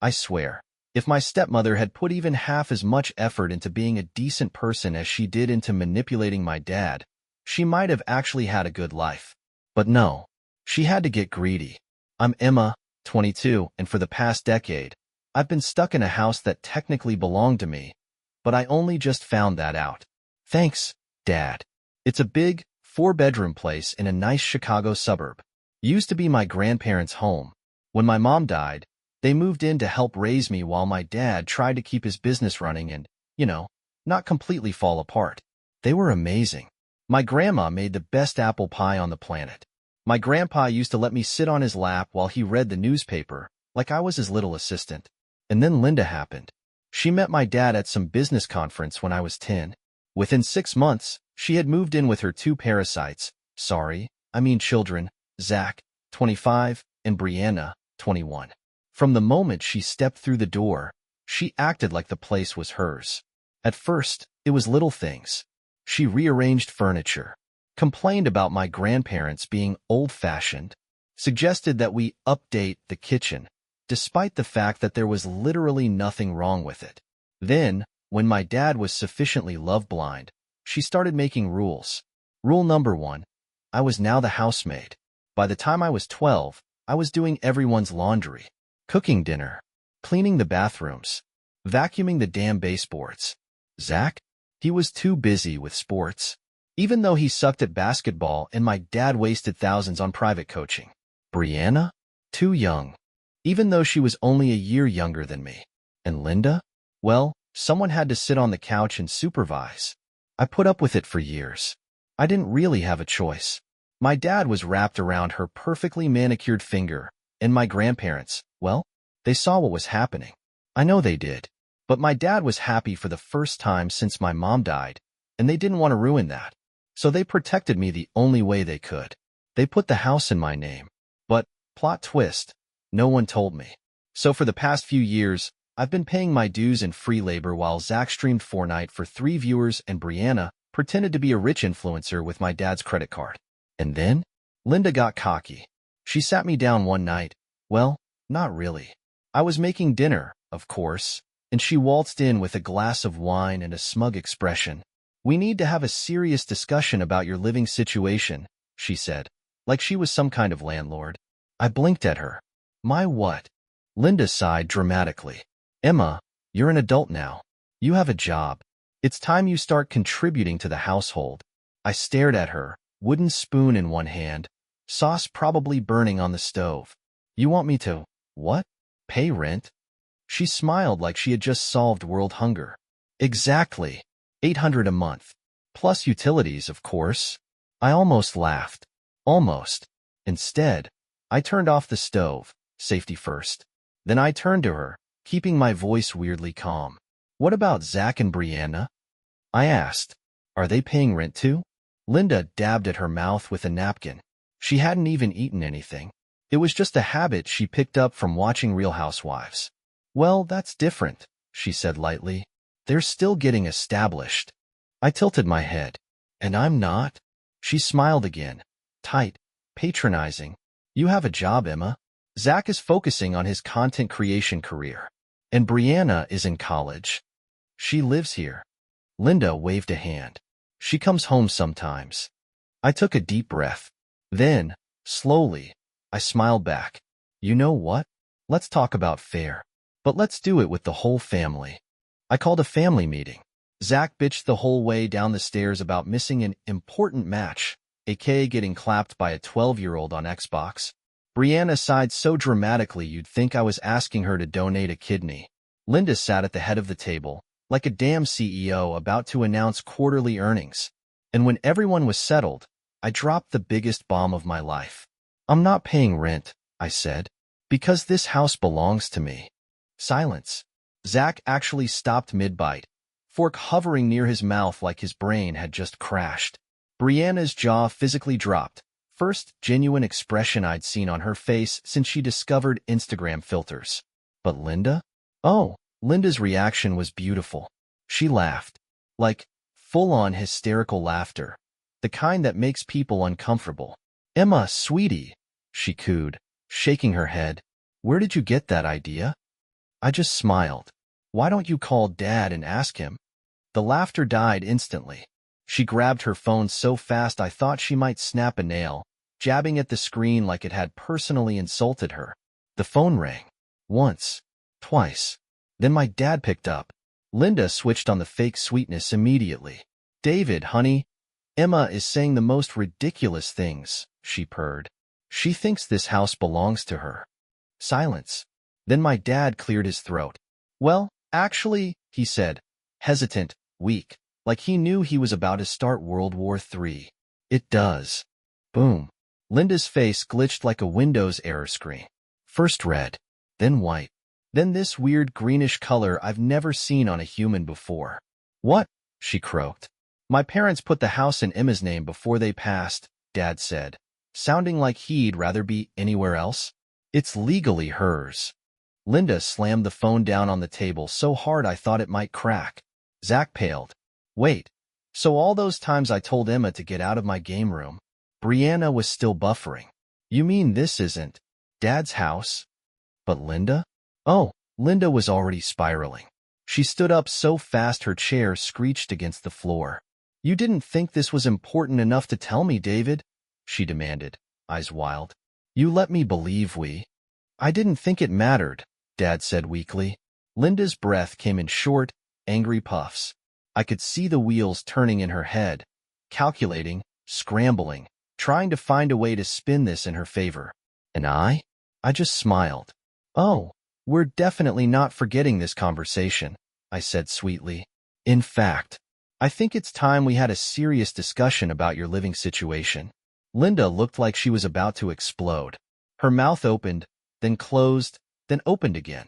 I swear, if my stepmother had put even half as much effort into being a decent person as she did into manipulating my dad, she might have actually had a good life. But no, she had to get greedy. I'm Emma, 22, and for the past decade, I've been stuck in a house that technically belonged to me, but I only just found that out. Thanks, Dad. It's a big, four-bedroom place in a nice Chicago suburb. Used to be my grandparents' home. When my mom died, they moved in to help raise me while my dad tried to keep his business running and, not completely fall apart. They were amazing. My grandma made the best apple pie on the planet. My grandpa used to let me sit on his lap while he read the newspaper, like I was his little assistant. And then Linda happened. She met my dad at some business conference when I was 10. Within 6 months, she had moved in with her two parasites, children, Zach, 25, and Brianna, 21. From the moment she stepped through the door, she acted like the place was hers. At first, it was little things. She rearranged furniture, complained about my grandparents being old-fashioned, suggested that we update the kitchen, despite the fact that there was literally nothing wrong with it. Then, when my dad was sufficiently love-blind, she started making rules. Rule number 1, I was now the housemaid. By the time I was 12, I was doing everyone's laundry, cooking dinner, cleaning the bathrooms, vacuuming the damn baseboards. Zach? He was too busy with sports. Even though he sucked at basketball and my dad wasted thousands on private coaching. Brianna? Too young. Even though she was only a year younger than me. And Linda? Well, someone had to sit on the couch and supervise. I put up with it for years. I didn't really have a choice. My dad was wrapped around her perfectly manicured finger, and my grandparents, well, they saw what was happening. I know they did. But my dad was happy for the first time since my mom died, and they didn't want to ruin that. So they protected me the only way they could. They put the house in my name. But, plot twist, no one told me. So for the past few years, I've been paying my dues in free labor while Zach streamed Fortnite for 3 viewers and Brianna pretended to be a rich influencer with my dad's credit card. And then, Linda got cocky. She sat me down one night. Well, not really. I was making dinner, of course, and she waltzed in with a glass of wine and a smug expression. We need to have a serious discussion about your living situation, she said, like she was some kind of landlord. I blinked at her. My what? Linda sighed dramatically. Emma, you're an adult now. You have a job. It's time you start contributing to the household. I stared at her, wooden spoon in one hand, sauce probably burning on the stove. You want me to, what? Pay rent? She smiled like she had just solved world hunger. Exactly. $800 a month. Plus utilities, of course. I almost laughed. Almost. Instead, I turned off the stove, safety first. Then I turned to her, keeping my voice weirdly calm. What about Zach and Brianna? I asked. Are they paying rent too? Linda dabbed at her mouth with a napkin. She hadn't even eaten anything. It was just a habit she picked up from watching Real Housewives. Well, that's different, she said lightly. They're still getting established. I tilted my head. And I'm not? She smiled again. Tight, patronizing. You have a job, Emma. Zach is focusing on his content creation career. And Brianna is in college. She lives here. Linda waved a hand. She comes home sometimes. I took a deep breath. Then, slowly, I smiled back. You know what? Let's talk about fair. But let's do it with the whole family. I called a family meeting. Zach bitched the whole way down the stairs about missing an important match, aka getting clapped by a 12-year-old on Xbox. Brianna sighed so dramatically you'd think I was asking her to donate a kidney. Linda sat at the head of the table, like a damn CEO about to announce quarterly earnings. And when everyone was settled, I dropped the biggest bomb of my life. I'm not paying rent, I said, because this house belongs to me. Silence. Zach actually stopped mid-bite, fork hovering near his mouth like his brain had just crashed. Brianna's jaw physically dropped, first genuine expression I'd seen on her face since she discovered Instagram filters. But Linda? Oh, Linda's reaction was beautiful. She laughed. Like, full-on hysterical laughter. The kind that makes people uncomfortable. Emma, sweetie, she cooed, shaking her head. Where did you get that idea? I just smiled. Why don't you call Dad and ask him? The laughter died instantly. She grabbed her phone so fast I thought she might snap a nail, jabbing at the screen like it had personally insulted her. The phone rang. Once. Twice. Then my dad picked up. Linda switched on the fake sweetness immediately. David, honey, Emma is saying the most ridiculous things, she purred. She thinks this house belongs to her. Silence. Then my dad cleared his throat. Well, actually, he said, hesitant, weak, like he knew he was about to start World War III. It does. Boom. Linda's face glitched like a Windows error screen. First red, then white, then this weird greenish color I've never seen on a human before. What? She croaked. My parents put the house in Emma's name before they passed, Dad said, sounding like he'd rather be anywhere else. It's legally hers. Linda slammed the phone down on the table so hard I thought it might crack. Zach paled. Wait, so all those times I told Emma to get out of my game room? Brianna was still buffering. You mean this isn't Dad's house? But Linda? Oh, Linda was already spiraling. She stood up so fast her chair screeched against the floor. You didn't think this was important enough to tell me, David? She demanded, eyes wild. You let me believe I didn't think it mattered, Dad said weakly. Linda's breath came in short, angry puffs. I could see the wheels turning in her head, calculating, scrambling, trying to find a way to spin this in her favor. And I just smiled. Oh, we're definitely not forgetting this conversation, I said sweetly. In fact, I think it's time we had a serious discussion about your living situation. Linda looked like she was about to explode. Her mouth opened, then closed, then opened again,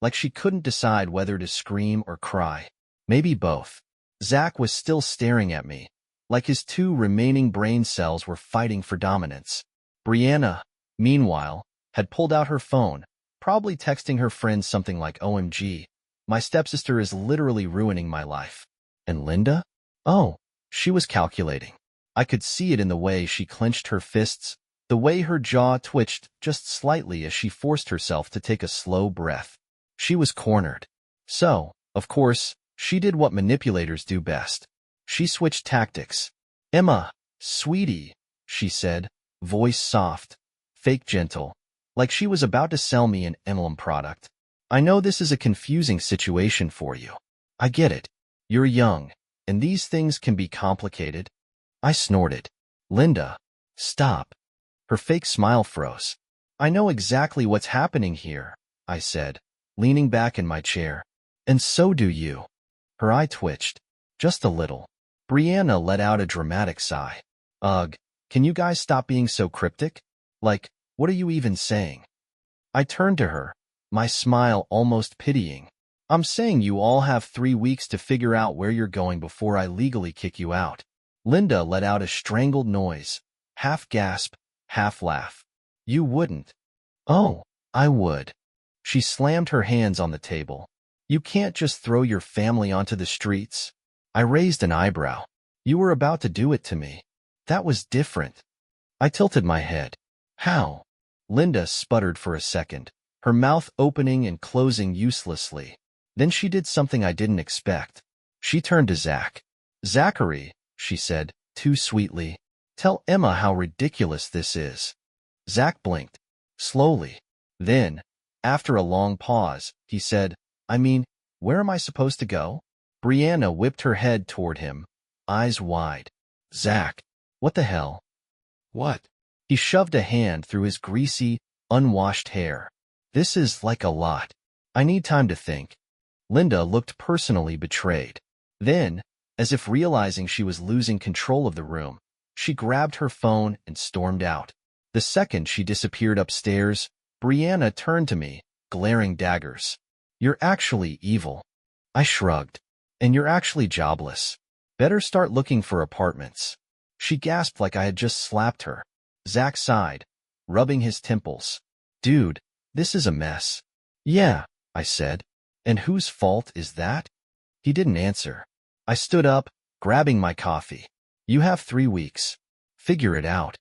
like she couldn't decide whether to scream or cry. Maybe both. Zach was still staring at me, like his two remaining brain cells were fighting for dominance. Brianna, meanwhile, had pulled out her phone, probably texting her friends something like OMG, my stepsister is literally ruining my life. And Linda? Oh, she was calculating. I could see it in the way she clenched her fists, the way her jaw twitched just slightly as she forced herself to take a slow breath. She was cornered. So, of course, she did what manipulators do best. She switched tactics. Emma, sweetie, she said, voice soft, fake gentle, like she was about to sell me an emblem product. I know this is a confusing situation for you. I get it. You're young, and these things can be complicated. I snorted. Linda, stop. Her fake smile froze. I know exactly what's happening here, I said, leaning back in my chair. And so do you. Her eye twitched. Just a little. Brianna let out a dramatic sigh. Ugh, can you guys stop being so cryptic? Like, what are you even saying? I turned to her, my smile almost pitying. I'm saying you all have 3 weeks to figure out where you're going before I legally kick you out. Linda let out a strangled noise, half gasp, half laugh. You wouldn't. Oh, I would. She slammed her hands on the table. You can't just throw your family onto the streets. I raised an eyebrow. You were about to do it to me. That was different. I tilted my head. How? Linda sputtered for a second, her mouth opening and closing uselessly. Then she did something I didn't expect. She turned to Zach. Zachary, she said, too sweetly, tell Emma how ridiculous this is. Zach blinked, slowly. Then, after a long pause, he said, I mean, where am I supposed to go? Brianna whipped her head toward him, eyes wide. Zach, what the hell? What? He shoved a hand through his greasy, unwashed hair. This is like a lot. I need time to think. Linda looked personally betrayed. Then, as if realizing she was losing control of the room, she grabbed her phone and stormed out. The second she disappeared upstairs, Brianna turned to me, glaring daggers. You're actually evil. I shrugged. And you're actually jobless. Better start looking for apartments. She gasped like I had just slapped her. Zach sighed, rubbing his temples. Dude, this is a mess. Yeah, I said. And whose fault is that? He didn't answer. I stood up, grabbing my coffee. You have 3 weeks. Figure it out.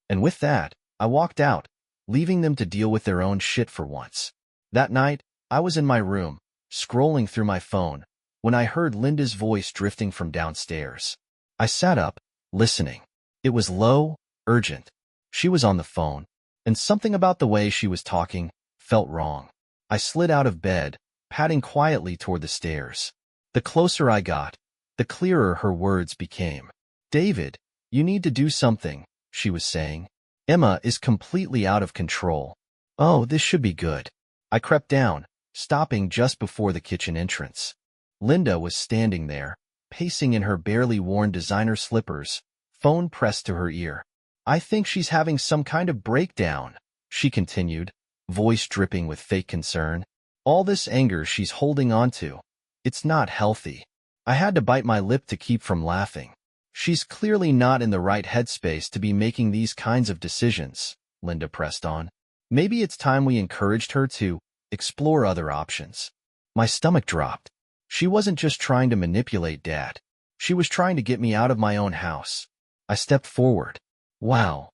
And with that, I walked out, leaving them to deal with their own shit for once. That night, I was in my room, scrolling through my phone, when I heard Linda's voice drifting from downstairs. I sat up, listening. It was low, urgent. She was on the phone, and something about the way she was talking felt wrong. I slid out of bed, padding quietly toward the stairs. The closer I got, the clearer her words became. David, you need to do something, she was saying. Emma is completely out of control. Oh, this should be good. I crept down, stopping just before the kitchen entrance. Linda was standing there, pacing in her barely worn designer slippers, phone pressed to her ear. I think she's having some kind of breakdown, she continued, voice dripping with fake concern. All this anger she's holding on to. It's not healthy. I had to bite my lip to keep from laughing. She's clearly not in the right headspace to be making these kinds of decisions, Linda pressed on. Maybe it's time we encouraged her to explore other options. My stomach dropped. She wasn't just trying to manipulate Dad. She was trying to get me out of my own house. I stepped forward. Wow.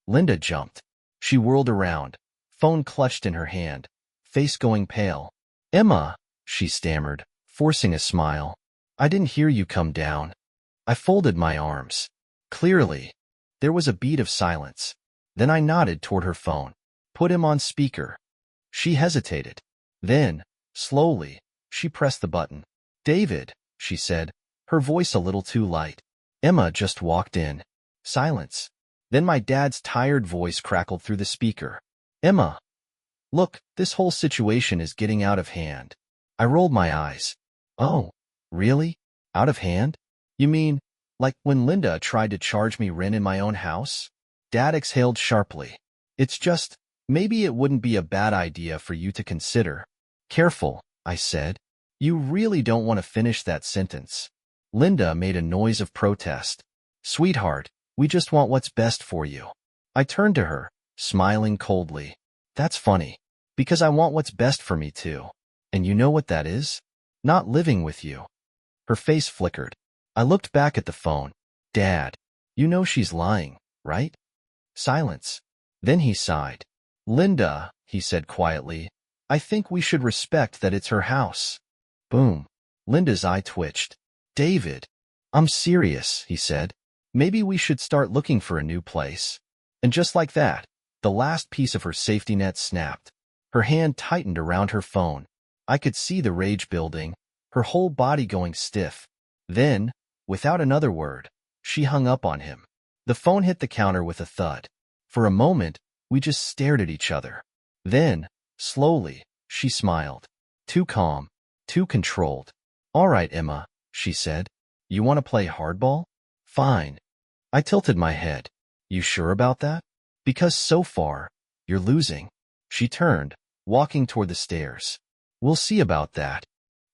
Linda jumped. She whirled around, phone clutched in her hand, face going pale. Emma, she stammered, forcing a smile. I didn't hear you come down. I folded my arms. Clearly, there was a beat of silence. Then I nodded toward her phone. Put him on speaker. She hesitated. Then, slowly, she pressed the button. David, she said, her voice a little too light. Emma just walked in. Silence. Then my dad's tired voice crackled through the speaker. Emma. Look, this whole situation is getting out of hand. I rolled my eyes. Oh, really? Out of hand? You mean, like when Linda tried to charge me rent in my own house? Dad exhaled sharply. It's just, maybe it wouldn't be a bad idea for you to consider. Careful, I said. You really don't want to finish that sentence. Linda made a noise of protest. Sweetheart, we just want what's best for you. I turned to her, smiling coldly. That's funny, because I want what's best for me too. And you know what that is? Not living with you. Her face flickered. I looked back at the phone. Dad, you know she's lying, right? Silence. Then he sighed. Linda, he said quietly, I think we should respect that it's her house. Boom. Linda's eye twitched. David, I'm serious, he said. Maybe we should start looking for a new place. And just like that, the last piece of her safety net snapped. Her hand tightened around her phone. I could see the rage building, her whole body going stiff. Then, without another word, she hung up on him. The phone hit the counter with a thud. For a moment, we just stared at each other. Then, slowly, she smiled. Too calm, too controlled. All right, Emma, she said. You want to play hardball? Fine. I tilted my head. You sure about that? Because so far, you're losing. She turned, walking toward the stairs. We'll see about that.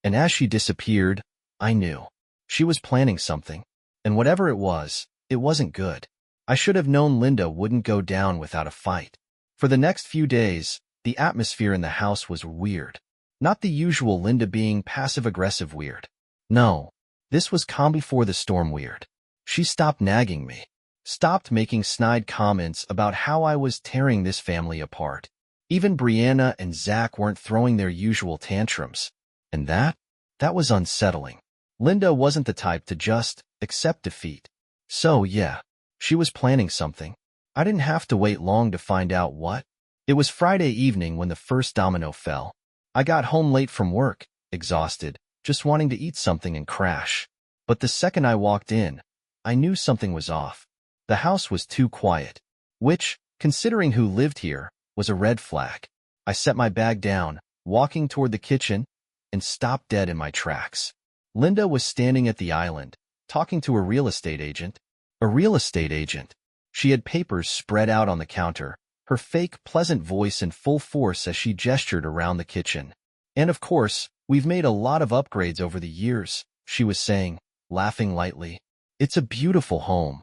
And as she disappeared, I knew. She was planning something. And whatever it wasn't good. I should have known Linda wouldn't go down without a fight. For the next few days, the atmosphere in the house was weird. Not the usual Linda being passive-aggressive weird. No, this was calm before the storm weird. She stopped nagging me. Stopped making snide comments about how I was tearing this family apart. Even Brianna and Zach weren't throwing their usual tantrums. And that was unsettling. Linda wasn't the type to just accept defeat. So yeah, she was planning something. I didn't have to wait long to find out what. It was Friday evening when the first domino fell. I got home late from work, exhausted, just wanting to eat something and crash. But the second I walked in, I knew something was off. The house was too quiet, which, considering who lived here, was a red flag. I set my bag down, walking toward the kitchen, and stopped dead in my tracks. Linda was standing at the island, talking to a real estate agent. A real estate agent. She had papers spread out on the counter, her fake, pleasant voice in full force as she gestured around the kitchen. And of course, we've made a lot of upgrades over the years, she was saying, laughing lightly. It's a beautiful home.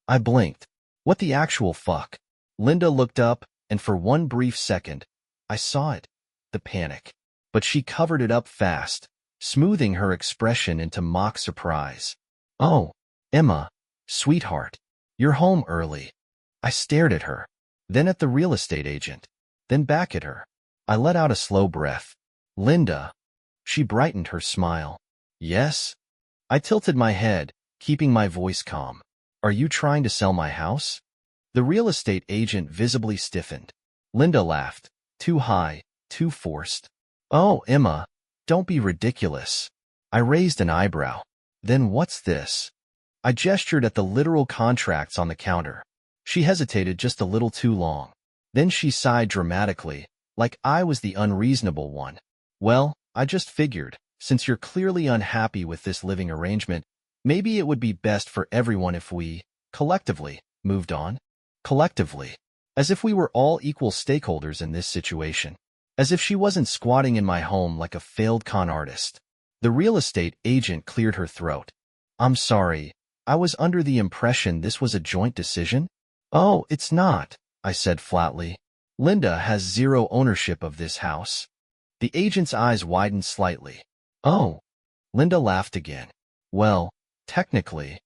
I blinked. What the actual fuck? Linda looked up, and for one brief second, I saw it. The panic. But she covered it up fast, smoothing her expression into mock surprise. Oh, Emma, sweetheart, you're home early. I stared at her, then at the real estate agent, then back at her. I let out a slow breath. Linda. She brightened her smile. Yes? I tilted my head, keeping my voice calm. Are you trying to sell my house? The real estate agent visibly stiffened. Linda laughed. Too high, too forced. Oh, Emma, don't be ridiculous. I raised an eyebrow. Then what's this? I gestured at the literal contracts on the counter. She hesitated just a little too long. Then she sighed dramatically, like I was the unreasonable one. Well, I just figured, since you're clearly unhappy with this living arrangement, maybe it would be best for everyone if we, collectively, moved on. Collectively. As if we were all equal stakeholders in this situation. As if she wasn't squatting in my home like a failed con artist. The real estate agent cleared her throat. I'm sorry, I was under the impression this was a joint decision? Oh, it's not, I said flatly. Linda has zero ownership of this house. The agent's eyes widened slightly. Oh. Linda laughed again. Well, technically.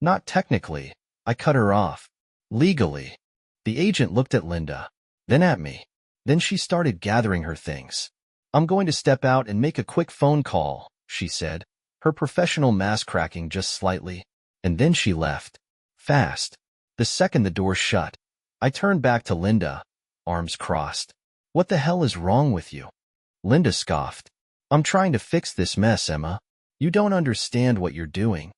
Not technically. I cut her off. Legally. The agent looked at Linda, then at me. Then she started gathering her things. I'm going to step out and make a quick phone call, she said, her professional mask cracking just slightly. And then she left. Fast. The second the door shut, I turned back to Linda, arms crossed. What the hell is wrong with you? Linda scoffed. I'm trying to fix this mess, Emma. You don't understand what you're doing.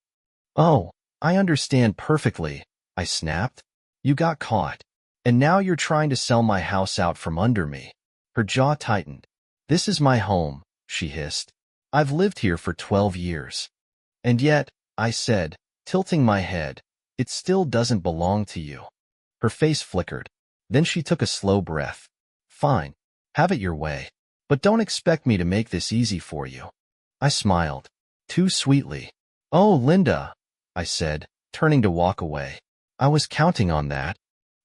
Oh, I understand perfectly, I snapped. You got caught. And now you're trying to sell my house out from under me. Her jaw tightened. This is my home, she hissed. I've lived here for 12 years. And yet, I said, tilting my head, it still doesn't belong to you. Her face flickered. Then she took a slow breath. Fine. Have it your way. But don't expect me to make this easy for you. I smiled. Too sweetly. Oh, Linda, I said, turning to walk away. I was counting on that.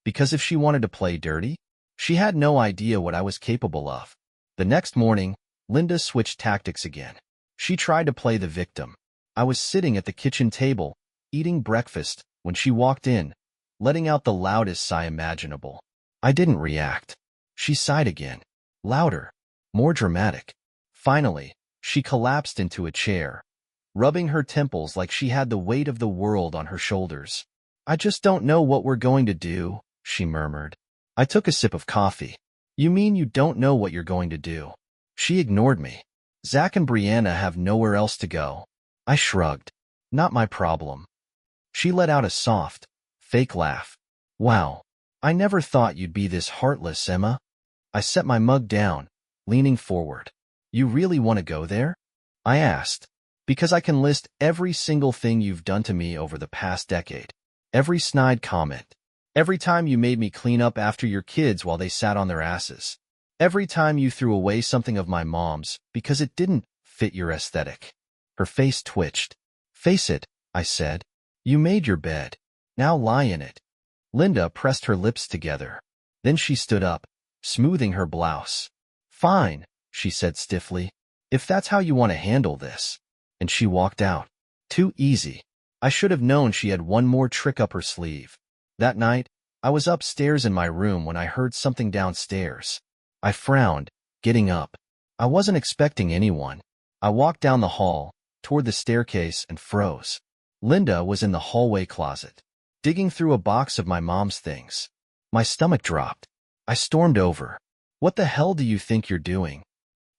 Because if she wanted to play dirty, she had no idea what I was capable of. The next morning, Linda switched tactics again. She tried to play the victim. I was sitting at the kitchen table, eating breakfast, when she walked in, letting out the loudest sigh imaginable. I didn't react. She sighed again. Louder. More dramatic. Finally, she collapsed into a chair, rubbing her temples like she had the weight of the world on her shoulders. I just don't know what we're going to do, she murmured. I took a sip of coffee. You mean you don't know what you're going to do? She ignored me. Zach and Brianna have nowhere else to go. I shrugged. Not my problem. She let out a soft, fake laugh. Wow. I never thought you'd be this heartless, Emma. I set my mug down, leaning forward. You really want to go there? I asked. Because I can list every single thing you've done to me over the past decade. Every snide comment. Every time you made me clean up after your kids while they sat on their asses. Every time you threw away something of my mom's because it didn't fit your aesthetic. Her face twitched. Face it, I said. You made your bed. Now lie in it. Linda pressed her lips together. Then she stood up, smoothing her blouse. Fine, she said stiffly. If that's how you want to handle this. And she walked out. Too easy. I should have known she had one more trick up her sleeve. That night, I was upstairs in my room when I heard something downstairs. I frowned, getting up. I wasn't expecting anyone. I walked down the hall, toward the staircase, and froze. Linda was in the hallway closet, digging through a box of my mom's things. My stomach dropped. I stormed over. What the hell do you think you're doing?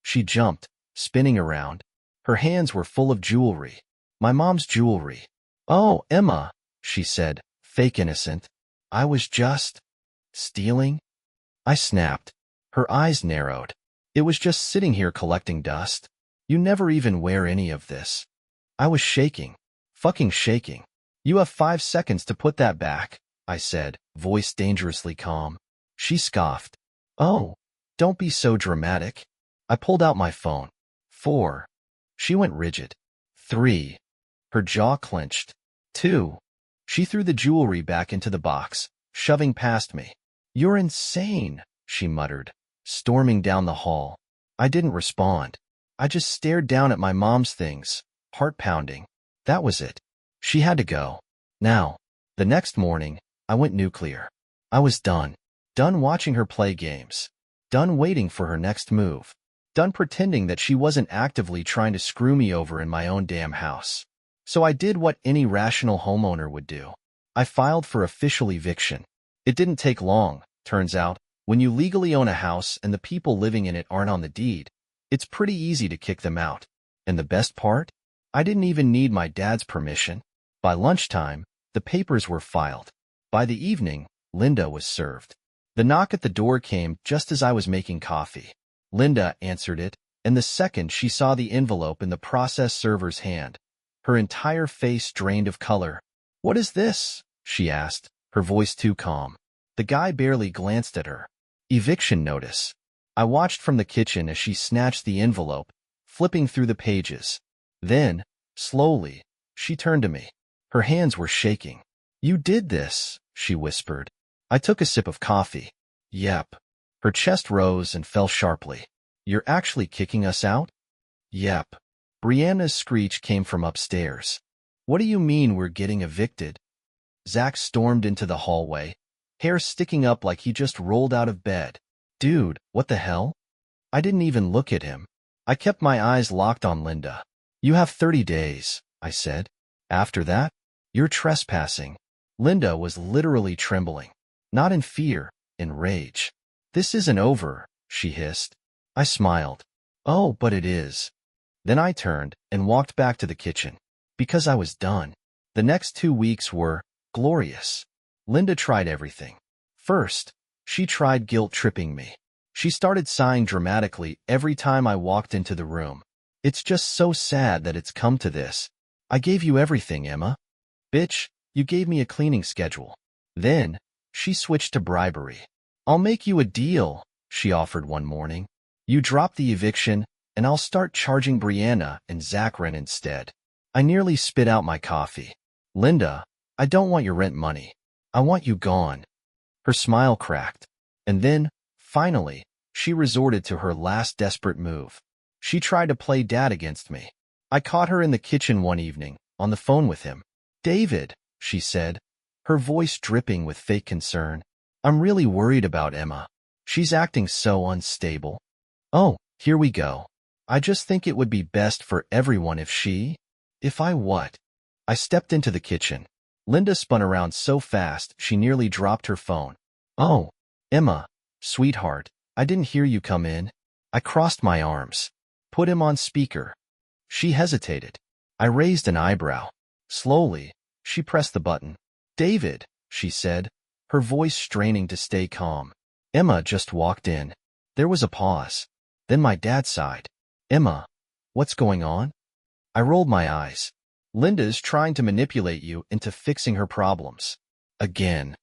She jumped, spinning around. Her hands were full of jewelry. My mom's jewelry. Oh, Emma, she said, fake innocent. I was just stealing? I snapped. Her eyes narrowed. It was just sitting here collecting dust. You never even wear any of this. I was shaking. Fucking shaking. You have 5 seconds to put that back, I said, voice dangerously calm. She scoffed. Oh, don't be so dramatic. I pulled out my phone. 4. She went rigid. 3. Her jaw clenched. 2. She threw the jewelry back into the box, shoving past me. You're insane, she muttered, storming down the hall. I didn't respond. I just stared down at my mom's things, heart pounding. That was it. She had to go. Now. The next morning, I went nuclear. I was done. Done watching her play games. Done waiting for her next move. done pretending that she wasn't actively trying to screw me over in my own damn house. So I did what any rational homeowner would do. I filed for official eviction. It didn't take long, turns out. When you legally own a house and the people living in it aren't on the deed, it's pretty easy to kick them out. And the best part? I didn't even need my dad's permission. By lunchtime, the papers were filed. By the evening, Linda was served. The knock at the door came just as I was making coffee. Linda answered it, and the second she saw the envelope in the process server's hand, her entire face drained of color. "What is this?" she asked, her voice too calm. The guy barely glanced at her. "Eviction notice." I watched from the kitchen as she snatched the envelope, flipping through the pages. Then, slowly, she turned to me. Her hands were shaking. "You did this," she whispered. I took a sip of coffee. "Yep." Her chest rose and fell sharply. "You're actually kicking us out?" "Yep." Brianna's screech came from upstairs. "What do you mean we're getting evicted?" Zach stormed into the hallway, hair sticking up like he just rolled out of bed. "Dude, what the hell?" I didn't even look at him. I kept my eyes locked on Linda. "You have 30 days, I said. "After that, you're trespassing." Linda was literally trembling. Not in fear, in rage. "This isn't over," she hissed. I smiled. "Oh, but it is." Then I turned and walked back to the kitchen. Because I was done. The next 2 weeks were glorious. Linda tried everything. First, she tried guilt-tripping me. She started sighing dramatically every time I walked into the room. "It's just so sad that it's come to this. I gave you everything, Emma. Bitch, you gave me a cleaning schedule." Then, she switched to bribery. "I'll make you a deal," she offered one morning. "You drop the eviction, and I'll start charging Brianna and Zach rent instead." I nearly spit out my coffee. "Linda, I don't want your rent money. I want you gone." Her smile cracked. And then, finally, she resorted to her last desperate move. She tried to play dad against me. I caught her in the kitchen one evening, on the phone with him. "David," she said, her voice dripping with fake concern, "I'm really worried about Emma. She's acting so unstable." "Oh, here we go. I just think it would be best for everyone if I what?" I stepped into the kitchen. Linda spun around so fast she nearly dropped her phone. "Oh, Emma, sweetheart, I didn't hear you come in." I crossed my arms. "Put him on speaker." She hesitated. I raised an eyebrow. Slowly, she pressed the button. "David," she said, her voice straining to stay calm. "Emma just walked in." There was a pause. Then my dad sighed. "Emma, what's going on?" I rolled my eyes. "Linda's trying to manipulate you into fixing her problems." Again.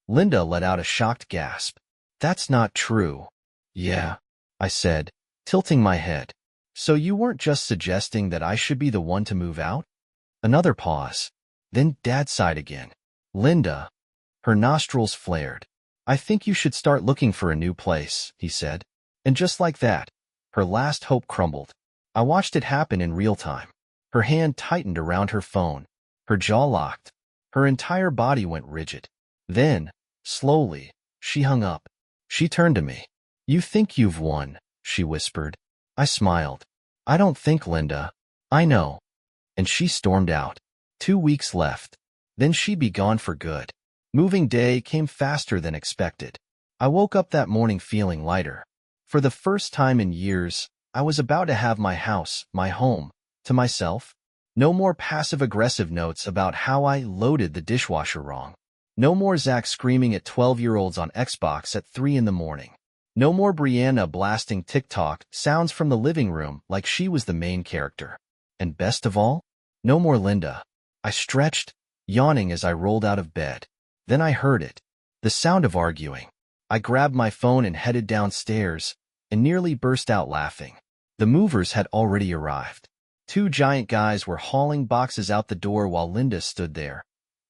Linda let out a shocked gasp. "That's not true." "Yeah," I said, tilting my head. "So you weren't just suggesting that I should be the one to move out?" Another pause. Then Dad sighed again. "Linda." Her nostrils flared. "I think you should start looking for a new place," he said. And just like that, her last hope crumbled. I watched it happen in real time. Her hand tightened around her phone. Her jaw locked. Her entire body went rigid. Then, slowly, she hung up. She turned to me. "You think you've won," she whispered. I smiled. "I don't think, Linda. I know." And she stormed out. 2 weeks left. Then she'd be gone for good. Moving day came faster than expected. I woke up that morning feeling lighter. For the first time in years, I was about to have my house, my home, to myself. No more passive-aggressive notes about how I loaded the dishwasher wrong. No more Zach screaming at 12-year-olds on Xbox at 3 in the morning. No more Brianna blasting TikTok sounds from the living room like she was the main character. And best of all, no more Linda. I stretched, yawning as I rolled out of bed. Then I heard it. The sound of arguing. I grabbed my phone and headed downstairs, and nearly burst out laughing. The movers had already arrived. 2 giant guys were hauling boxes out the door while Linda stood there,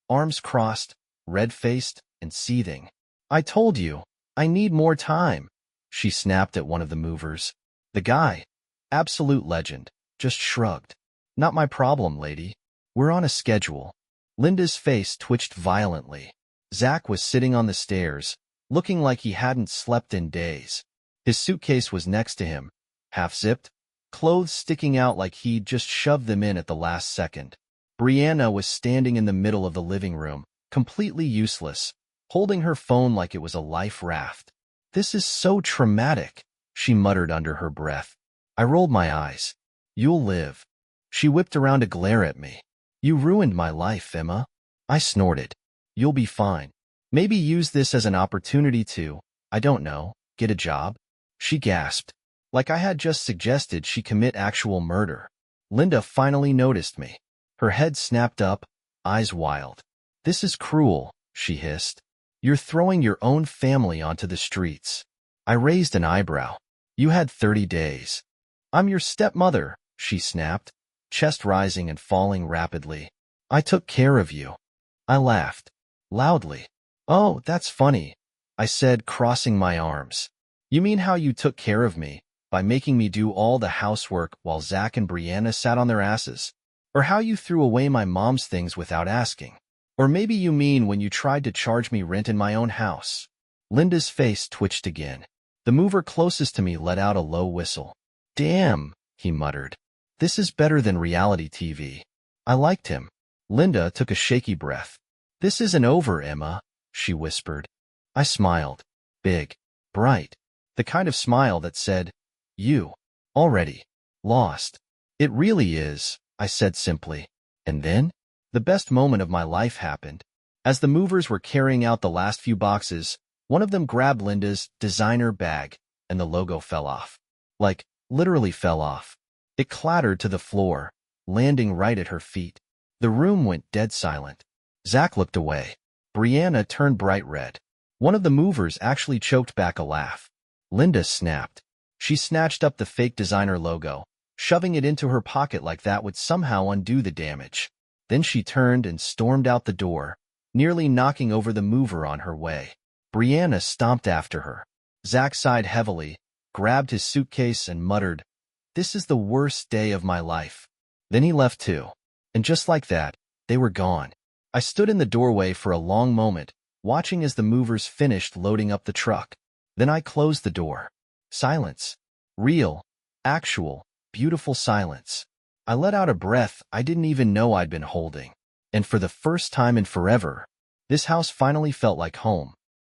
arms crossed, red-faced, and seething. "I told you, I need more time," she snapped at one of the movers. The guy, absolute legend, just shrugged. "Not my problem, lady. We're on a schedule." Linda's face twitched violently. Zach was sitting on the stairs, looking like he hadn't slept in days. His suitcase was next to him, half-zipped, clothes sticking out like he'd just shoved them in at the last second. Brianna was standing in the middle of the living room, completely useless, holding her phone like it was a life raft. "This is so traumatic," she muttered under her breath. I rolled my eyes. "You'll live." She whipped around to glare at me. "You ruined my life, Emma." I snorted. "You'll be fine. Maybe use this as an opportunity to, I don't know, get a job." She gasped, like I had just suggested she commit actual murder. Linda finally noticed me. Her head snapped up, eyes wild. "This is cruel," she hissed. "You're throwing your own family onto the streets." I raised an eyebrow. "You had 30 days. "I'm your stepmother," she snapped, chest rising and falling rapidly. "I took care of you." I laughed, loudly. "Oh, that's funny," I said, crossing my arms. "You mean how you took care of me, by making me do all the housework while Zach and Brianna sat on their asses? Or how you threw away my mom's things without asking? Or maybe you mean when you tried to charge me rent in my own house?" Linda's face twitched again. The mover closest to me let out a low whistle. "Damn," he muttered. "This is better than reality TV." I liked him. Linda took a shaky breath. "This isn't over, Emma," she whispered. I smiled. Big, bright. The kind of smile that said, "You, already, lost." "It really is," I said simply. And then, the best moment of my life happened. As the movers were carrying out the last few boxes, one of them grabbed Linda's designer bag, and the logo fell off. Like, literally fell off. It clattered to the floor, landing right at her feet. The room went dead silent. Zach looked away. Brianna turned bright red. One of the movers actually choked back a laugh. Linda snapped. She snatched up the fake designer logo, shoving it into her pocket like that would somehow undo the damage. Then she turned and stormed out the door, nearly knocking over the mover on her way. Brianna stomped after her. Zach sighed heavily, grabbed his suitcase and muttered, "This is the worst day of my life." Then he left too. And just like that, they were gone. I stood in the doorway for a long moment, watching as the movers finished loading up the truck. Then I closed the door. Silence. Real, actual, beautiful silence. I let out a breath I didn't even know I'd been holding. And for the first time in forever, this house finally felt like home.